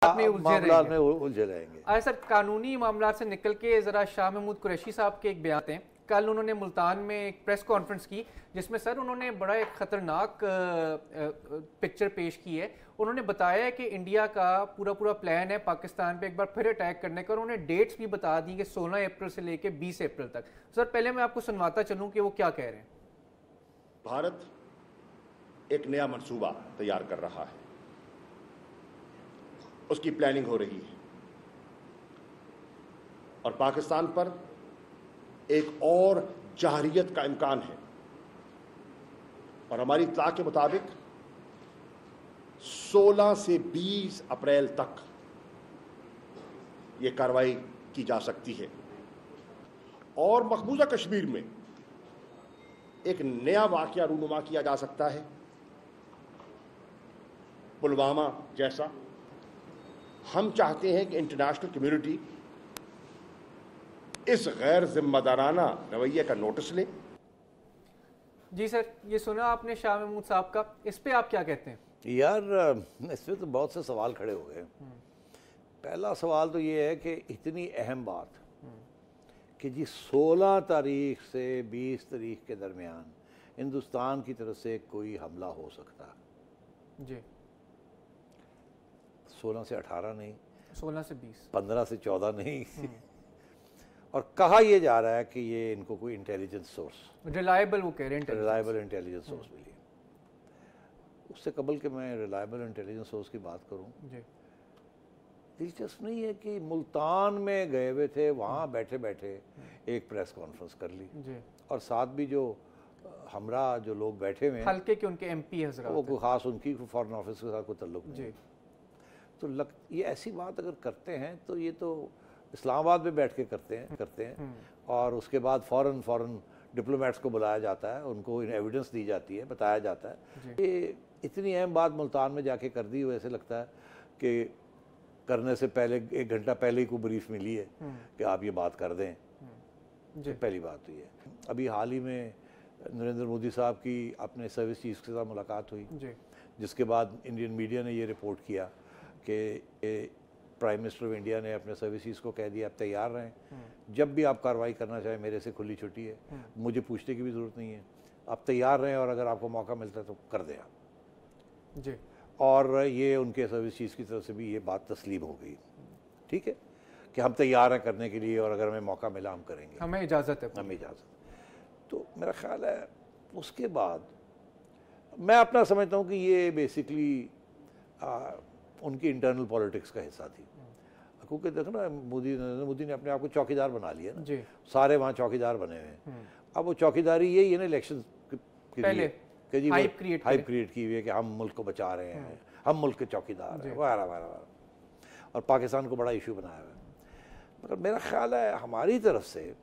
मामला में उलझे रहेंगे। अच्छा सर, कानूनी मामला से निकल के ज़रा शाह महमूद कुरैशी साहब के एक बयान थे। कल उन्होंने मुल्तान में एक प्रेस कॉन्फ्रेंस की जिसमें सर उन्होंने बड़ा एक ख़तरनाक पिक्चर पेश की है। उन्होंने बताया कि इंडिया का पूरा प्लान है पाकिस्तान पे एक बार फिर अटैक करने का। उन्होंने डेट्स भी बता दी कि 16 अप्रैल से लेकर 20 अप्रैल तक। सर पहले मैं आपको सुनवाता चलूँ कि वो क्या कह रहे हैं। भारत एक नया मंसूबा तैयार कर रहा है, उसकी प्लानिंग हो रही है और पाकिस्तान पर एक और जाहरियत का इम्कान है। और हमारी इत्तला के मुताबिक 16 से 20 अप्रैल तक यह कार्रवाई की जा सकती है। और मकबूजा कश्मीर में एक नया वाकया रूनुमा किया जा सकता है, पुलवामा जैसा। हम चाहते हैं कि इंटरनेशनल कम्युनिटी इस गैर जिम्मेदाराना रवैये का नोटिस ले। जी सर, ये सुना आपने शाह महमूद साहब का, इस पे आप क्या कहते हैं? यार इसमें तो बहुत से सवाल खड़े हो गए। पहला सवाल तो ये है कि इतनी अहम बात कि जी 16 तारीख से 20 तारीख के दरमियान हिंदुस्तान की तरफ से कोई हमला हो सकता है। जी 16 से 18 नहीं, 16 से 20, 15 से 14 नहीं। और कहा यह जा रहा है कि ये इनको कोई इंटेलिजेंस सोर्स, रिलायबल वो कह रहे हैं, रिलायबल इंटेलिजेंस सोर्स मिली। उससे कबल के मैं रिलायबल इंटेलिजेंस सोर्स की बात करूं, दिलचस्प नहीं है कि मुल्तान में गए हुए थे, वहाँ बैठे बैठे एक प्रेस कॉन्फ्रेंस कर ली और साथ भी जो हमरा जो लोग बैठे हुए हैं हल्के के उनके एमपी हज़रात, वो कोई ख़ास उनकी फॉरेन ऑफिस के साथ कोई ताल्लुक नहीं। तो ये ऐसी बात अगर करते हैं तो ये तो इस्लामाबाद में बैठ के करते हैं और उसके बाद फ़ौरन डिप्लोमेट्स को बुलाया जाता है, उनको एविडेंस दी जाती है, बताया जाता है। ये इतनी अहम बात मुल्तान में जाके कर दी, वैसे लगता है कि करने से पहले 1 घंटा पहले ही को ब्रीफ मिली है कि आप ये बात कर दें। तो पहली बात तो ये। अभी हाल ही में नरेंद्र मोदी साहब की अपने सर्विस चीफ के साथ मुलाकात हुई, जिसके बाद इंडियन मीडिया ने ये रिपोर्ट किया कि प्राइम मिनिस्टर ऑफ इंडिया ने अपने सर्विसेज को कह दिया आप तैयार रहें, जब भी आप कार्रवाई करना चाहें मेरे से खुली छुट्टी है, मुझे पूछने की भी ज़रूरत नहीं है, आप तैयार रहें और अगर आपको मौका मिलता है तो कर दें आप। जी। और ये उनके सर्विस चीफ की तरफ से भी ये बात तस्लीम हो गई, ठीक है, कि हम तैयार हैं करने के लिए और अगर हमें मौका मिला हम करेंगे, हमें इजाज़त है, हमें इजाज़त। तो मेरा ख्याल है उसके बाद मैं अपना समझता हूँ कि ये बेसिकली उनकी इंटरनल पॉलिटिक्स का हिस्सा थी। क्योंकि देखो ना, नरेंद्र मोदी ने अपने आप को चौकीदार बना लिया ना, सारे वहाँ चौकीदार बने हुए हैं। अब वो चौकीदारी यही है ना इलेक्शन के लिए कि जी हाइप क्रिएट की हुई है कि हम मुल्क को बचा रहे हैं, हम मुल्क के चौकीदार हैं, और पाकिस्तान को बड़ा इशू बनाया हुआ है। मगर मेरा ख्याल है हमारी तरफ से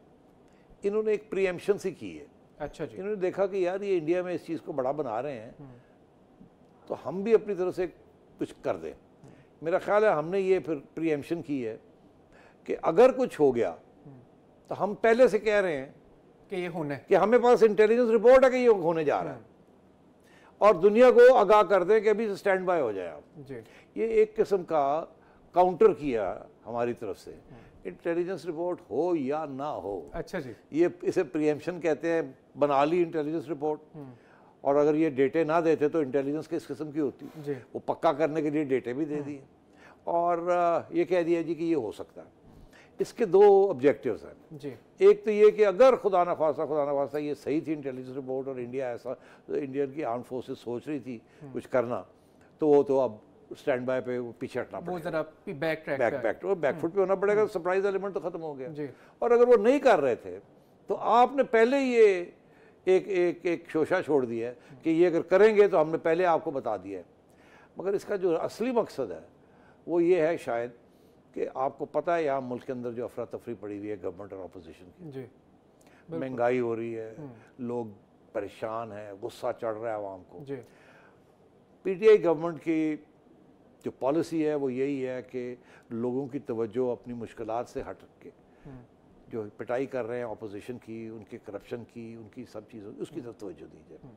इन्होंने एक प्रीएम्पशन सी की है। अच्छा जी। इन्होंने देखा कि यार ये इंडिया में इस चीज़ को बड़ा बना रहे हैं तो हम भी अपनी तरफ से कुछ कर दें। मेरा ख्याल है हमने ये फिर प्रीएम्पशन की है कि अगर कुछ हो गया तो हम पहले से कह रहे हैं कि ये होना है, कि हमें पास इंटेलिजेंस रिपोर्ट है कि ये होने जा रहा है और दुनिया को आगाह कर दें कि अभी स्टैंड बाय हो जाए आप। ये एक किस्म का काउंटर किया हमारी तरफ से, इंटेलिजेंस रिपोर्ट हो या ना हो। अच्छा जी। ये इसे प्रीएम्पशन कहते हैं, बना ली इंटेलिजेंस रिपोर्ट, और अगर ये डेटे ना देते तो इंटेलिजेंस किस किस्म की होती, वो पक्का करने के लिए डेटे भी दे दिए और ये कह दिया जी कि ये हो सकता है। इसके 2 ऑब्जेक्टिव्स हैं जी। एक तो ये कि अगर खुदा न खास्ता ये सही थी इंटेलिजेंस रिपोर्ट और इंडिया ऐसा इंडियन की आर्म फोर्सेस सोच रही थी कुछ करना, तो वो तो अब स्टैंड बाय पे पीछे हटना पड़ेगा, बैकफुट पे होना पड़ेगा, सरप्राइज एलिमेंट तो खत्म हो गया। और अगर वो नहीं कर रहे थे तो आपने पहले ये एक शोशा छोड़ दिया है कि ये अगर करेंगे तो हमने पहले आपको बता दिया है। मगर इसका जो असली मकसद है वो ये है शायद कि आपको पता है यहाँ मुल्क के अंदर जो अफरा तफरी पड़ी हुई है गवर्नमेंट और अपोजिशन की, महंगाई हो रही है, लोग परेशान हैं, गुस्सा चढ़ रहा है आवाम को। पीटीआई गवर्नमेंट की जो पॉलिसी है वो यही है कि लोगों की तवज्जो अपनी मुश्किलात से हट के जो पिटाई कर रहे हैं अपोजिशन की, उनके करप्शन की, उनकी सब चीज़ों की, उसकी तरफ तवज्जो दी जाए।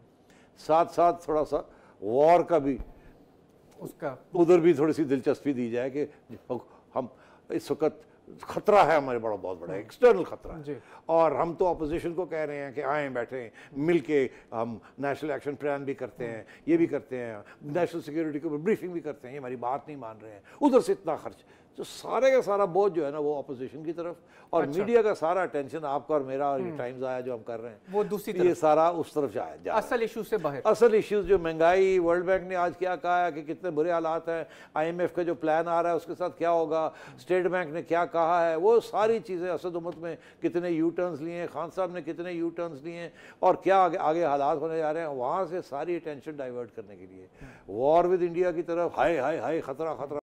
साथ साथ थोड़ा सा वॉर का भी उसका उधर भी थोड़ी सी दिलचस्पी दी जाए कि हम इस वक्त खतरा है हमारे बड़ा, बहुत बड़ा एक्सटर्नल खतरा है, और हम तो अपोजिशन को कह रहे हैं कि आए बैठे मिल के हम नेशनल एक्शन प्लान भी करते हैं, ये भी करते हैं, नेशनल सिक्योरिटी के ऊपर ब्रीफिंग भी करते हैं, ये हमारी बात नहीं मान रहे हैं, उधर से इतना खर्च, तो सारे का सारा बोझ जो है ना वो अपोजिशन की तरफ, और मीडिया का सारा अटेंशन आपका और मेरा और ये टाइम्स आया जो हम कर रहे हैं वो दूसरी तरफ, ये सारा उस तरफ जाए असल इशू से बाहर। असल इश्यूज जो महंगाई, वर्ल्ड बैंक ने आज क्या कहा है कि कितने बुरे हालात हैं, IMF का जो प्लान आ रहा है उसके साथ क्या होगा, स्टेट बैंक ने क्या कहा है, वो सारी चीज़ें, असद उम्मत में कितने यू टर्न्स लिए हैं, खान साहब ने कितने यू टर्न्स लिए हैं, और क्या आगे आगे हालात होने जा रहे हैं, वहाँ से सारी अटेंशन डाइवर्ट करने के लिए वॉर विद इंडिया की तरफ, हाय हाय हाय खतरा खतरा।